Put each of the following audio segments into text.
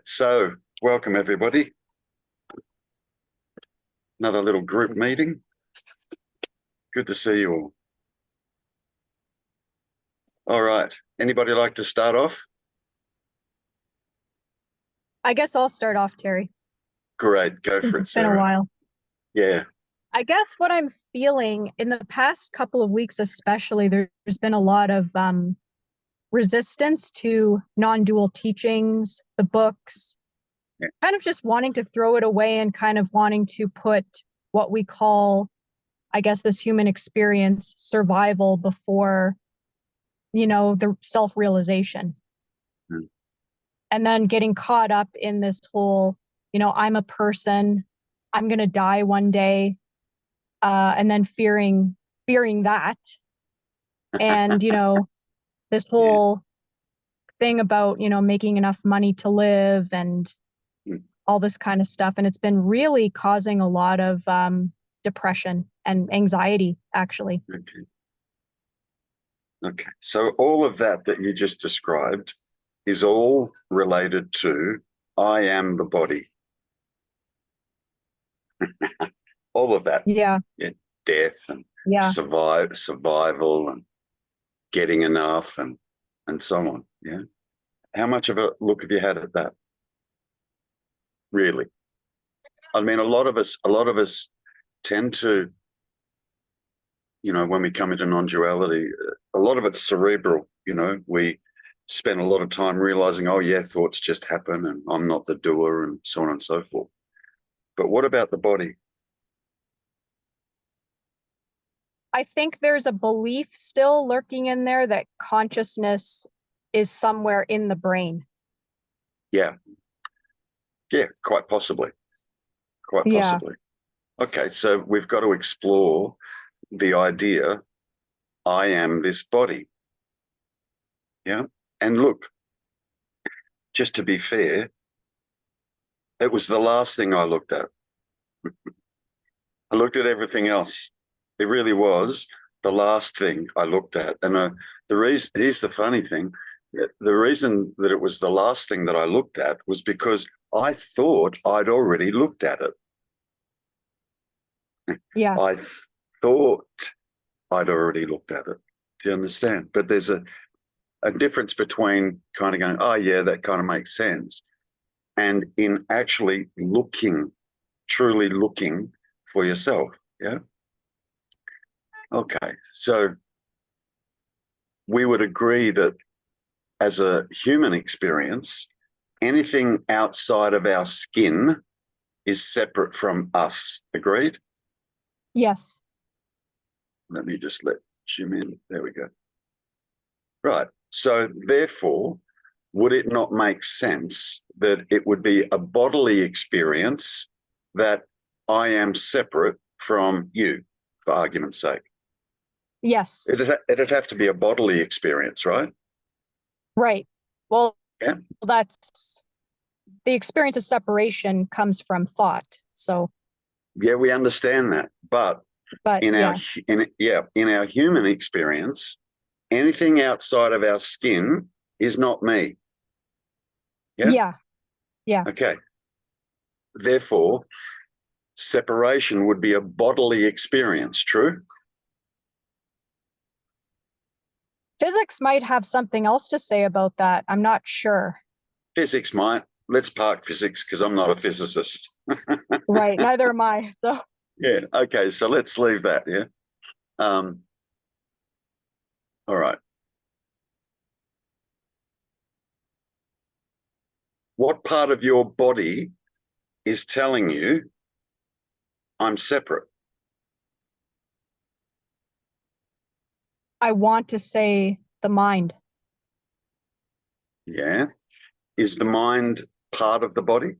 so welcome everybody. Another little group meeting. Good to see you all. All right. Anybody like to start off? I guess I'll start off, Terry. Great. Go for it, It's been Sarah. a while. Yeah. I guess what I'm feeling in the past couple of weeks, especially, there's been a lot of resistance to non-dual teachings, the books, kind of just wanting to throw it away and kind of wanting to put what we call, I guess, this human experience, survival before, the self-realization. And then getting caught up in this whole, I'm a person, I'm going to die one day, and then fearing that. And, this whole thing about, making enough money to live and all this kind of stuff. And it's been really causing a lot of depression and anxiety, actually. Okay. So all of that you just described is all related to I am the body. All of that. Yeah. Death and survival and getting enough and so on. Yeah. How much of a look have you had at that? Really? I mean, a lot of us tend to, when we come into non-duality, a lot of it's cerebral. We spend a lot of time realizing, oh yeah, thoughts just happen and I'm not the doer and so on and so forth. But what about the body? I think there's a belief still lurking in there that consciousness is somewhere in the brain. Yeah, quite possibly. Quite possibly. Okay, so we've got to explore the idea, I am this body. Yeah. And look, just to be fair, it was the last thing I looked at. I looked at everything else. It really was the last thing I looked at. And here's the funny thing. The reason that it was the last thing that I looked at was because I thought I'd already looked at it. Yeah. I thought I'd already looked at it. Do you understand? But there's a difference between kind of going, oh, yeah, that kind of makes sense, and in actually truly looking for yourself. Yeah. Okay. So we would agree that as a human experience, anything outside of our skin is separate from us. Agreed? Yes. Let me just zoom in. There we go. Right. So therefore, would it not make sense that it would be a bodily experience that I am separate from you, for argument's sake? Yes. It'd have to be a bodily experience, right? Right. Well, yeah. That's the experience of separation comes from thought. So yeah, we understand that. But in our human experience, anything outside of our skin is not me. Yeah? Yeah. Okay. Therefore, separation would be a bodily experience, true? Physics might have something else to say about that. I'm not sure. Physics might. Let's park physics because I'm not a physicist. Right. Neither am I. So. Yeah. Okay. So let's leave that. Yeah. All right. What part of your body is telling you I'm separate? I want to say the mind. Yeah. Is the mind part of the body?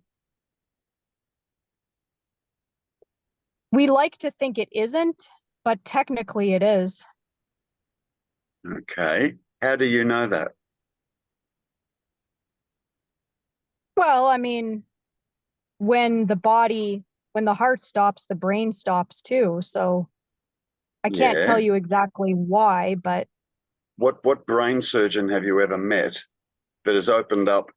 We like to think it isn't, but technically it is. Okay. How do you know that? Well, I mean, when the heart stops, the brain stops too. So I can't tell you exactly why, but. What brain surgeon have you ever met that has opened up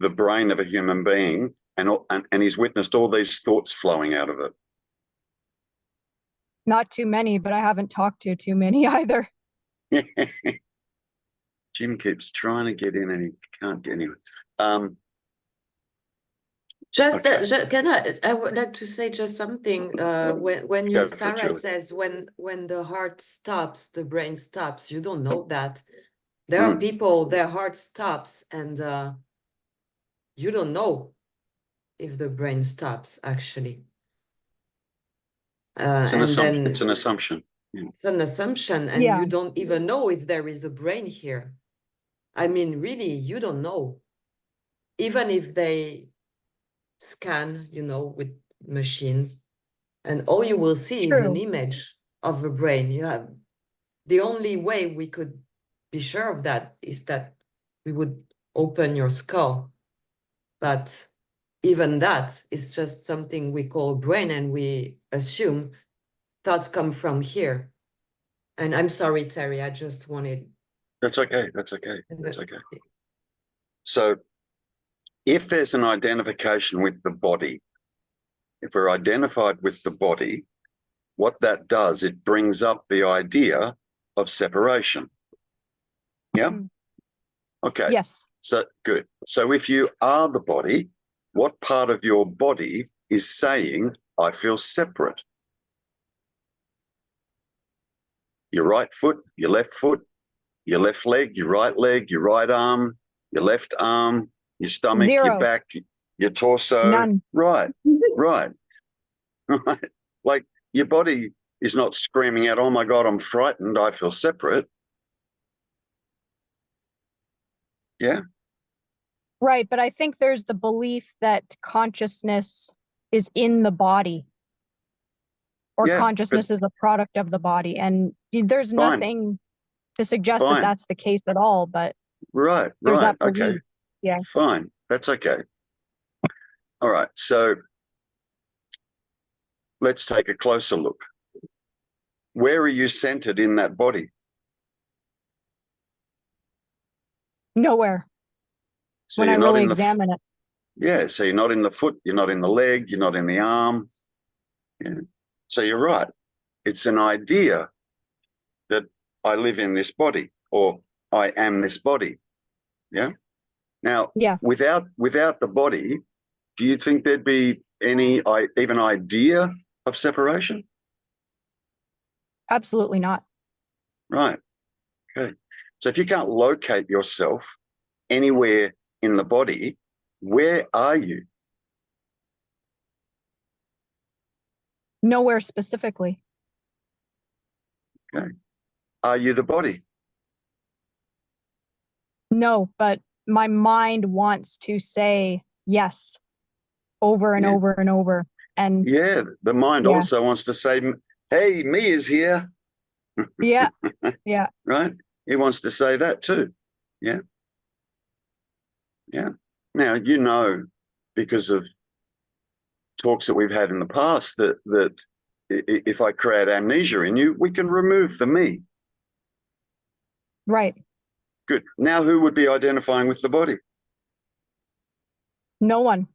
the brain of a human being, and he's witnessed all these thoughts flowing out of it? Not too many, but I haven't talked to too many either. Jim keeps trying to get in and he can't get anywhere. I would like to say just something. When you, Sarah says when the heart stops, the brain stops. You don't know that. There are people, their heart stops, and you don't know if the brain stops actually. It's an assumption. It's an assumption. It's an assumption, and you don't even know if there is a brain here. I mean, really, you don't know. Even if they scan, with machines, and all you will see is an image of a brain. The only way we could be sure of that is that we would open your skull. But even that is just something we call brain, and we assume thoughts come from here. And I'm sorry, Terry, I just wanted... That's okay. That's okay. That's okay. So if there's an identification with the body, if we're identified with the body, what that does, it brings up the idea of separation. Yeah? Okay. Yes. So good. So if you are the body, what part of your body is saying, I feel separate? Your right foot, your left leg, your right arm, your left arm, your stomach, your back, your torso. None. Right. Right. Like your body is not screaming out, oh my God, I'm frightened, I feel separate. Yeah. Right. But I think there's the belief that consciousness is in the body, or consciousness is a product of the body. And there's nothing to suggest that that's the case at all, but there's that belief. Okay. Yeah. Fine. That's okay. All right. So let's take a closer look. Where are you centered in that body? Nowhere. So when I really examine it. Yeah. So you're not in the foot, you're not in the leg, you're not in the arm. Yeah. So you're right. It's an idea that I live in this body, or I am this body. Yeah. Now, without the body, do you think there'd be any even idea of separation? Absolutely not. Right. Okay. So if you can't locate yourself anywhere in the body, where are you? Nowhere specifically. Okay. Are you the body? No, but my mind wants to say yes over and over and over. And the mind also wants to say, hey, me is here. Yeah. Right? He wants to say that too. Yeah. Yeah. Now, because of talks that we've had in the past, that if I create amnesia in you, we can remove the me. Right. Good. Now, who would be identifying with the body? No one.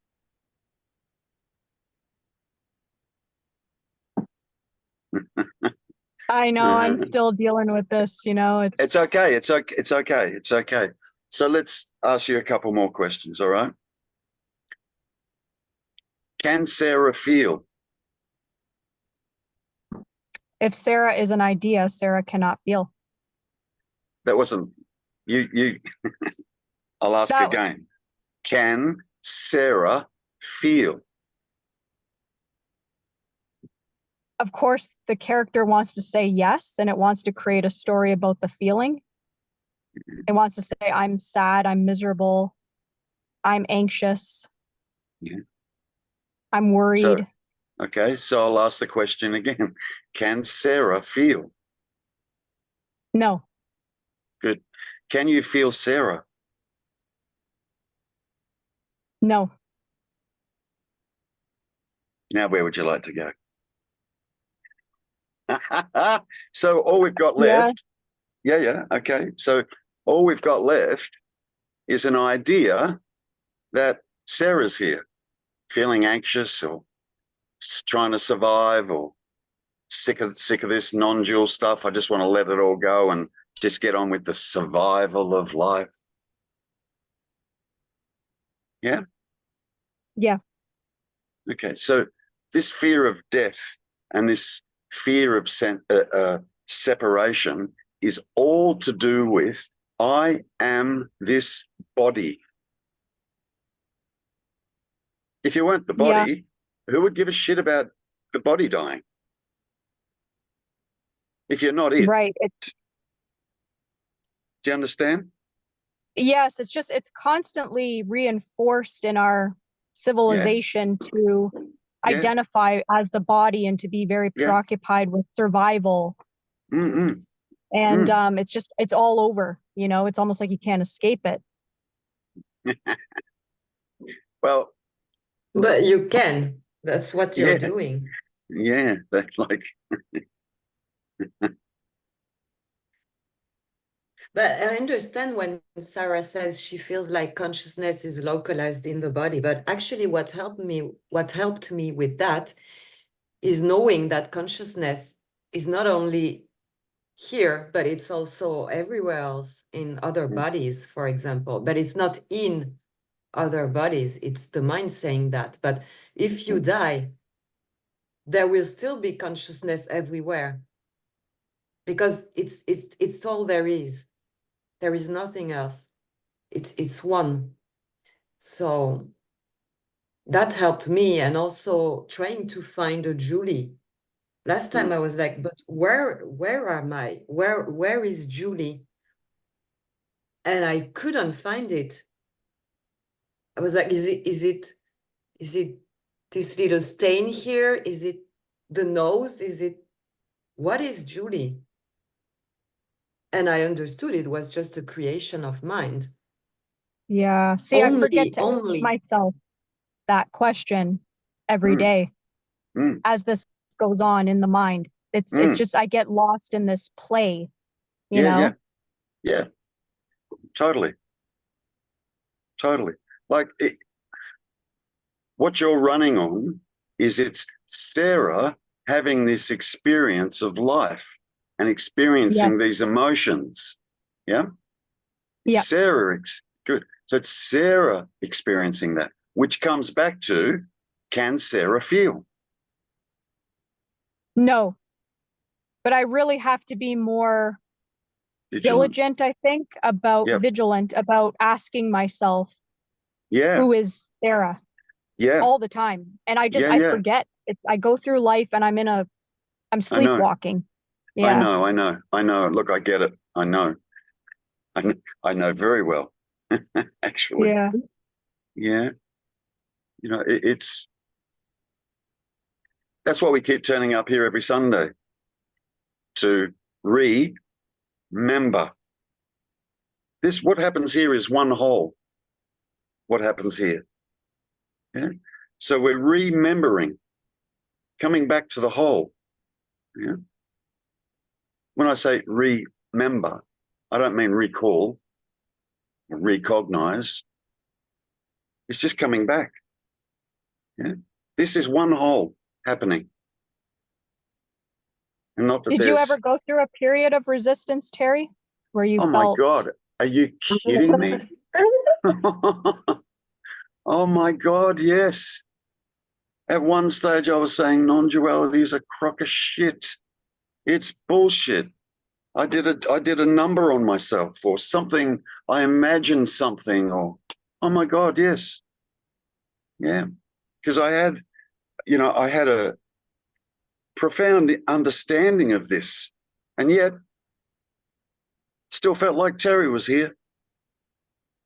I know. I'm still dealing with this. It's okay. It's okay. It's okay. It's okay. So let's ask you a couple more questions. All right. Can Sarah feel? If Sarah is an idea, Sarah cannot feel. That wasn't you. I'll ask again. Can Sarah feel? Of course, the character wants to say yes, and it wants to create a story about the feeling. It wants to say, I'm sad, I'm miserable, I'm anxious, I'm worried. So I'll ask the question again. Can Sarah feel? No. Good. Can you feel Sarah? No. Now, where would you like to go? So all we've got left, okay. So all we've got left is an idea that Sarah's here, feeling anxious or trying to survive or sick of this non-dual stuff. I just want to let it all go and just get on with the survival of life. Yeah? Yeah. Okay, so this fear of death and this fear of separation is all to do with I am this body. If you weren't the body, who would give a shit about the body dying? If you're not it. Right. Do you understand? Yes, it's constantly reinforced in our civilization to identify as the body and to be very preoccupied with survival. Mm-mm. And it's all over, you know, it's almost like you can't escape it. Well, but you can. That's what you're doing. Yeah, that's like But I understand when Sarah says she feels like consciousness is localized in the body, but actually what helped me with that is knowing that consciousness is not only here, but it's also everywhere else in other bodies, for example, but it's not in other bodies. It's the mind saying that. But if you die, there will still be consciousness everywhere because it's all there is. There is nothing else. It's one. So that helped me, and also trying to find a Julie. Last time I was like, but where am I? Where is Julie? And I couldn't find it. I was like, is it this little stain here? Is it the nose? What is Julie? And I understood it was just a creation of mind. Yeah. See, I forget to ask myself that question every day as this goes on in the mind. It's just, I get lost in this play, you know? Yeah. Totally. Like what you're running on is it's Sarah having this experience of life and experiencing these emotions. Yeah. Sarah, good. So it's Sarah experiencing that, which comes back to, can Sarah feel? No, but I really have to be more diligent, I think, vigilant about asking myself, who is Sarah? All the time. And I forget. I go through life and I'm sleepwalking. I know. Look, I get it. I know very well, actually. Yeah. You know, that's why we keep turning up here every Sunday, to remember. What happens here is one whole. What happens here? Yeah. So we're remembering, coming back to the whole. Yeah. When I say remember, I don't mean recall, or recognize. It's just coming back. Yeah. This is one whole happening. And not that Did you ever go through a period of resistance, Terry, where you felt... Oh my God, are you kidding me? Oh my God, yes. At one stage I was saying non-duality is a crock of shit. It's bullshit. I did a number on myself or something. I imagined something, or, oh my God, yes. Yeah. Because I had a profound understanding of this, and yet still felt like Terry was here.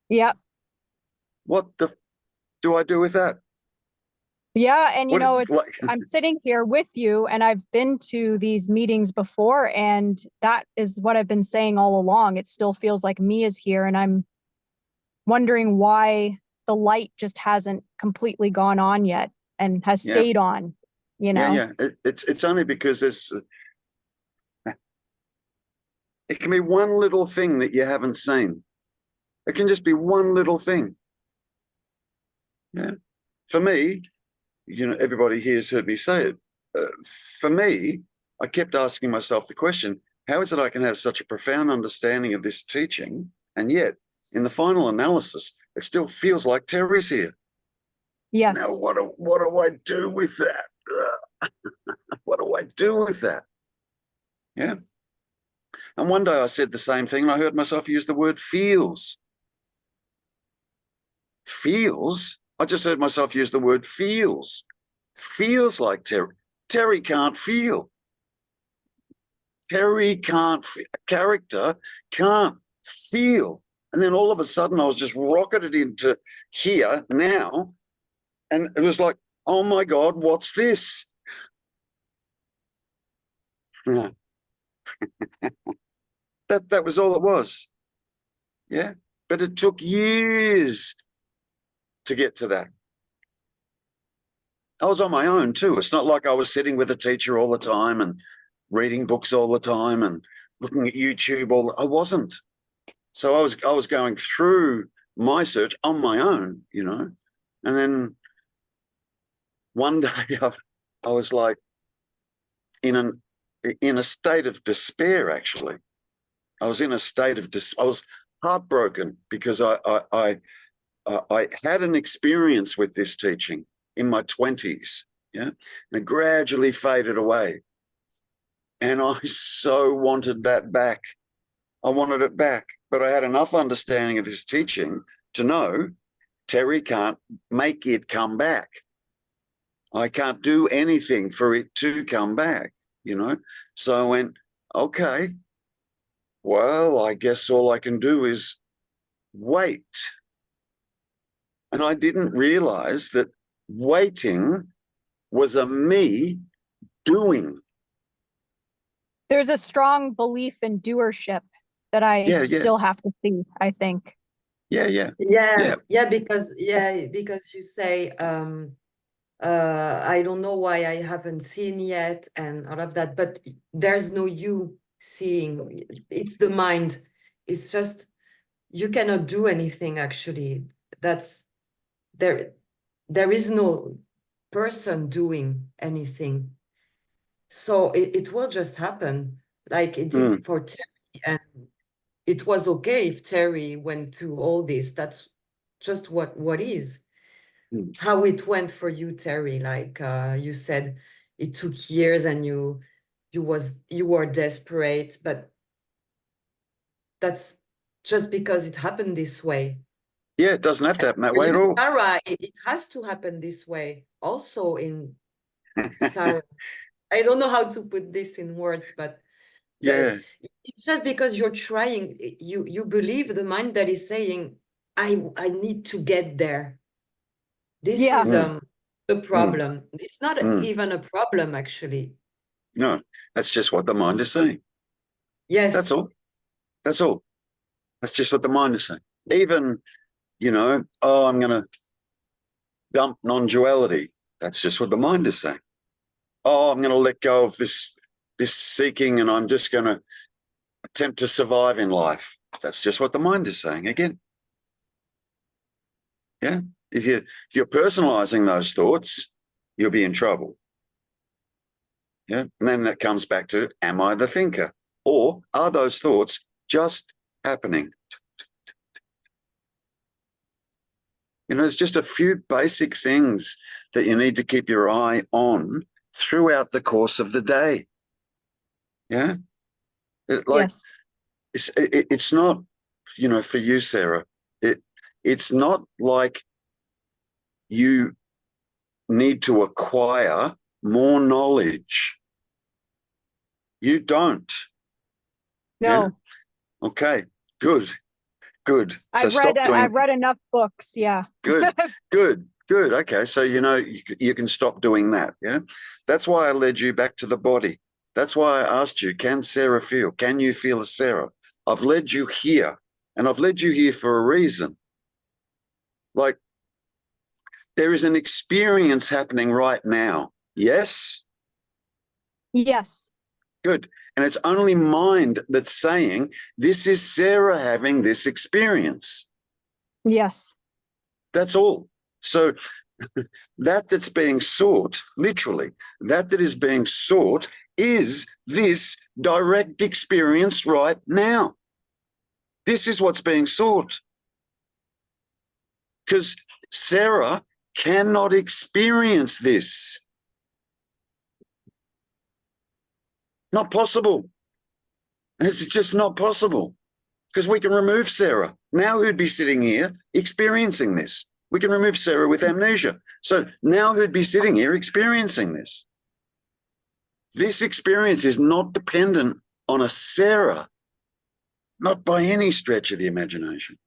Yep. What do I do with that? Yeah, and I'm sitting here with you, and I've been to these meetings before, and that is what I've been saying all along. It still feels like me is here, and I'm wondering why the light just hasn't completely gone on yet and has stayed on, you know? Yeah. It's only because it can be one little thing that you haven't seen. It can just be one little thing. Yeah. For me, everybody here has heard me say it. For me, I kept asking myself the question, how is it I can have such a profound understanding of this teaching, and yet in the final analysis, it still feels like Terry's here? Yes. Now, what do I do with that? What do I do with that? Yeah. And one day I said the same thing, and I heard myself use the word feels. Feels? I just heard myself use the word feels. Feels like Terry. Terry can't feel. Terry can't feel. A character can't feel. And then all of a sudden I was just rocketed into here now. And it was like, oh my God, what's this? that was all it was. Yeah. But it took years to get to that. I was on my own too. It's not like I was sitting with a teacher all the time and reading books all the time and looking at YouTube. I wasn't. So I was going through my search on my own, and then one day I was like in a state of despair. Actually, I was in a state of I was heartbroken because I had an experience with this teaching in my 20s, yeah, and it gradually faded away. And I so wanted that back. I wanted it back, but I had enough understanding of this teaching to know Terry can't make it come back. I can't do anything for it to come back, So I went, okay, well, I guess all I can do is wait. And I didn't realize that waiting was a me doing. There's a strong belief in doership that I still have to see, I think. Yeah, because you say I don't know why I haven't seen yet and all of that, but there's no you seeing. It's the mind. It's just you cannot do anything actually. That's there is no person doing anything. So it will just happen like it did for Terry, and it was okay if Terry went through all this. That's just what is. How it went for you, Terry. Like you said, it took years and you were desperate, but that's just because it happened this way. Yeah, it doesn't have to happen that way at all. Sarah, it has to happen this way also in Sarah. I don't know how to put this in words, but yeah, it's just because you're trying, you believe the mind that is saying, I need to get there. This is the problem. It's not even a problem, actually. No, that's just what the mind is saying. Yes. That's all. That's all. That's just what the mind is saying. Even, I'm going to dump non-duality. That's just what the mind is saying. Oh, I'm going to let go of this seeking and I'm just going to attempt to survive in life. That's just what the mind is saying again. Yeah. If you're personalizing those thoughts, you'll be in trouble. Yeah. And then that comes back to, am I the thinker? Or are those thoughts just happening? There's just a few basic things that you need to keep your eye on throughout the course of the day. Yeah. Yes. It's not, for you, Sarah, it's not like you need to acquire more knowledge. You don't. No. Yeah? Okay, good. I've read enough books. Yeah. Good. Okay, so you can stop doing that. Yeah, that's why I led you back to the body. That's why I asked you, can Sarah feel? Can you feel a Sarah? I've led you here, and I've led you here for a reason. Like, there is an experience happening right now. Yes? Yes. Good. And it's only mind that's saying, this is Sarah having this experience. Yes. That's all. So that's being sought, literally, that is being sought is this direct experience right now. This is what's being sought. Because Sarah cannot experience this. Not possible. It's just not possible. Because we can remove Sarah. Now who'd be sitting here experiencing this? We can remove Sarah with amnesia. So now who'd be sitting here experiencing this? This experience is not dependent on a Sarah, not by any stretch of the imagination.